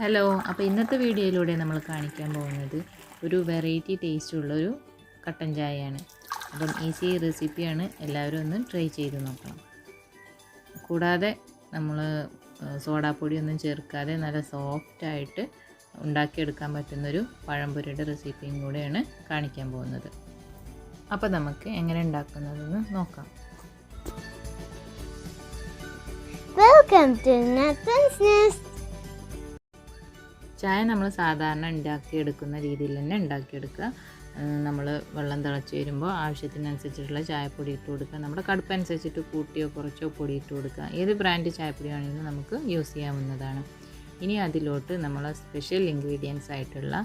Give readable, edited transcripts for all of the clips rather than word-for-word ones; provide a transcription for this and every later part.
Hello, അപ്പോൾ ഇന്നത്തെ വീഡിയോയിലൂടെ നമ്മൾ കാണിക്കാൻ പോകുന്നത് ഒരു വെറൈറ്റി ടേസ്റ്റുള്ളൊരു കട്ടൻ ചായയാണ്. അപ്പം ഈസി റെസിപ്പിയാണ്, എല്ലാവരും ഒന്ന് ട്രൈ ചെയ്ത് നോക്കണം. കൂടാതെ നമ്മൾ സോഡാപ്പൊടിയൊന്നും ചേർക്കാതെ നല്ല സോഫ്റ്റായിട്ട് ഉണ്ടാക്കിയെടുക്കാൻ പറ്റുന്നൊരു പഴംപൊരിയുടെ റെസിപ്പിയും കൂടെയാണ് കാണിക്കാൻ പോകുന്നത്. അപ്പോൾ നമുക്ക് എങ്ങനെ ഉണ്ടാക്കുന്നതെന്ന് നോക്കാം. Welcome to Nathoons. ചായ നമ്മൾ സാധാരണ ഉണ്ടാക്കിയെടുക്കുന്ന രീതിയിൽ തന്നെ ഉണ്ടാക്കിയെടുക്കുക. നമ്മൾ വെള്ളം തിളച്ച് വരുമ്പോൾ ആവശ്യത്തിനനുസരിച്ചിട്ടുള്ള ചായപ്പൊടി ഇട്ട് കൊടുക്കുക. നമ്മുടെ കടുപ്പനുസരിച്ചിട്ട് കൂട്ടിയോ കുറച്ചോ പൊടി ഇട്ട് കൊടുക്കുക. ഏത് ബ്രാൻഡ് ചായപ്പൊടി ആണെങ്കിലും നമുക്ക് യൂസ് ചെയ്യാവുന്നതാണ്. ഇനി അതിലോട്ട് നമ്മൾ സ്പെഷ്യൽ ഇൻഗ്രീഡിയൻസ് ആയിട്ടുള്ള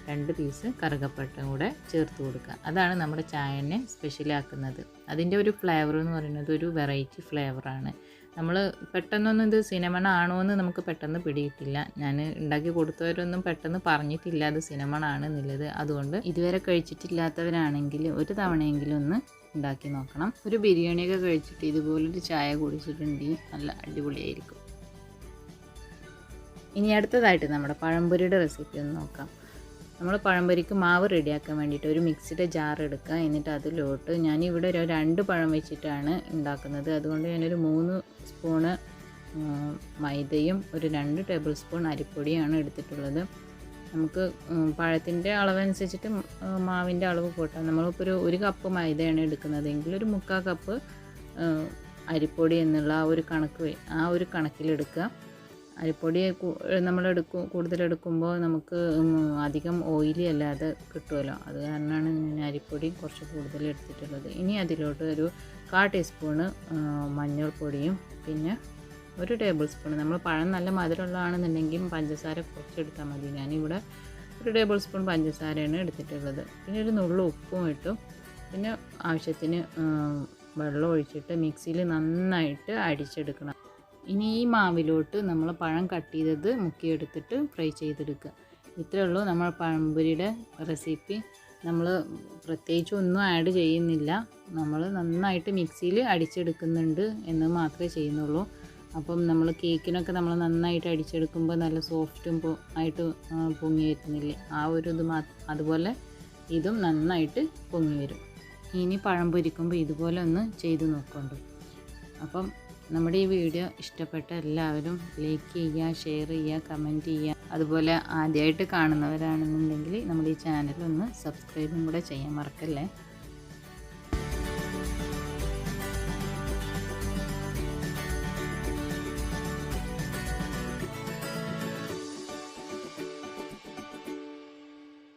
2 പീസ് കറുകപ്പട്ടയും കൂടെ ചേർത്ത് കൊടുക്കുക. അതാണ് നമ്മുടെ ചായനെ സ്പെഷ്യലാക്കുന്നത്. അതിൻ്റെ ഒരു ഫ്ലേവർ എന്ന് പറയുന്നത് ഒരു വെറൈറ്റി ഫ്ലേവറാണ്. നമ്മൾ പെട്ടെന്നൊന്നും ഇത് സിനമൺ ആണോ എന്ന് നമുക്ക് പെട്ടെന്ന് പിടിയിട്ടില്ല. ഞാൻ ഉണ്ടാക്കി കൊടുത്തവരൊന്നും പെട്ടെന്ന് പറഞ്ഞിട്ടില്ല അത് സിനമൺ ആണ് എന്നുള്ളത്. അതുകൊണ്ട് ഇതുവരെ കഴിച്ചിട്ടില്ലാത്തവരാണെങ്കിൽ ഒരു തവണയെങ്കിലും ഒന്ന് ഉണ്ടാക്കി നോക്കണം. ഒരു ബിരിയാണിയൊക്കെ കഴിച്ചിട്ട് ഇതുപോലൊരു ചായ കുടിച്ചിട്ടുണ്ടെങ്കിൽ നല്ല അടിപൊളിയായിരിക്കും. ഇനി അടുത്തതായിട്ട് നമ്മുടെ പഴംപൊരിയുടെ റെസിപ്പി ഒന്ന് നോക്കാം. നമ്മൾ പഴംപൊരിക്ക് മാവ് റെഡിയാക്കാൻ വേണ്ടിയിട്ട് ഒരു മിക്സിയുടെ ജാർ എടുക്കുക. എന്നിട്ട് അതിലോട്ട് ഞാനിവിടെ ഒരു 2 പഴം വെച്ചിട്ടാണ് ഉണ്ടാക്കുന്നത്. അതുകൊണ്ട് ഞാനൊരു 3 സ്പൂണ് മൈദയും ഒരു 2 ടേബിൾ സ്പൂൺ അരിപ്പൊടിയാണ് എടുത്തിട്ടുള്ളത്. നമുക്ക് പഴത്തിൻ്റെ അളവനുസരിച്ചിട്ട് മാവിൻ്റെ അളവ് കൂട്ടാം. നമ്മളിപ്പോൾ ഒരു കപ്പ് മൈദയാണ് എടുക്കുന്നതെങ്കിൽ ഒരു 3/4 കപ്പ് അരിപ്പൊടി എന്നുള്ള ആ ഒരു കണക്കിലെടുക്കുക. അരിപ്പൊടി നമ്മൾ കൂടുതലെടുക്കുമ്പോൾ നമുക്ക് അധികം ഓയിലി അല്ലാതെ കിട്ടുമല്ലോ. അത് കാരണമാണ് ഞാൻ അരിപ്പൊടി കുറച്ച് കൂടുതൽ എടുത്തിട്ടുള്ളത്. ഇനി അതിലോട്ട് ഒരു 1/4 ടീസ്പൂണ് മഞ്ഞൾപ്പൊടിയും പിന്നെ 1 ടേബിൾ സ്പൂൺ, നമ്മൾ പഴം നല്ല മധുരമുള്ളതാണെന്നുണ്ടെങ്കിൽ പഞ്ചസാര കുറച്ചെടുത്താൽ മതി. ഞാനിവിടെ 1 ടേബിൾ സ്പൂൺ പഞ്ചസാരയാണ് എടുത്തിട്ടുള്ളത്. പിന്നെ ഒരു നുള്ളു ഉപ്പും ഇട്ടു. പിന്നെ ആവശ്യത്തിന് വെള്ളം ഒഴിച്ചിട്ട് മിക്സിയിൽ നന്നായിട്ട് അടിച്ചെടുക്കണം. ഇനി ഈ മാവിലോട്ട് നമ്മൾ പഴം കട്ട് ചെയ്തത് മുക്കിയെടുത്തിട്ട് ഫ്രൈ ചെയ്തെടുക്കുക. ഇത്രയേ ഉള്ളൂ നമ്മൾ പഴംപൊരിയുടെ റെസിപ്പി. നമ്മൾ പ്രത്യേകിച്ച് ഒന്നും ആഡ് ചെയ്യുന്നില്ല. നമ്മൾ നന്നായിട്ട് മിക്സിയിൽ അടിച്ചെടുക്കുന്നുണ്ട് എന്ന് മാത്രമേ ചെയ്യുന്നുള്ളൂ. അപ്പം നമ്മൾ കേക്കിനൊക്കെ നമ്മൾ നന്നായിട്ട് അടിച്ചെടുക്കുമ്പോൾ നല്ല സോഫ്റ്റും ആയിട്ട് പൊങ്ങി വരുന്നില്ലേ, ആ ഒരു ഇത് അതുപോലെ ഇതും നന്നായിട്ട് പൊങ്ങി വരും. ഇനി പഴം പൊരിക്കുമ്പോൾ ഇതുപോലെ ഒന്ന് ചെയ്ത് നോക്കുന്നുണ്ട്. അപ്പം നമ്മുടെ ഈ വീഡിയോ ഇഷ്ടപ്പെട്ട എല്ലാവരും ലൈക്ക് ചെയ്യുക, ഷെയർ ചെയ്യുക, കമൻറ്റ് ചെയ്യുക. അതുപോലെ ആദ്യമായിട്ട് കാണുന്നവരാണെന്നുണ്ടെങ്കിൽ നമ്മുടെ ഈ ചാനൽ ഒന്ന് സബ്സ്ക്രൈബും കൂടെ ചെയ്യാൻ മറക്കല്ലേ.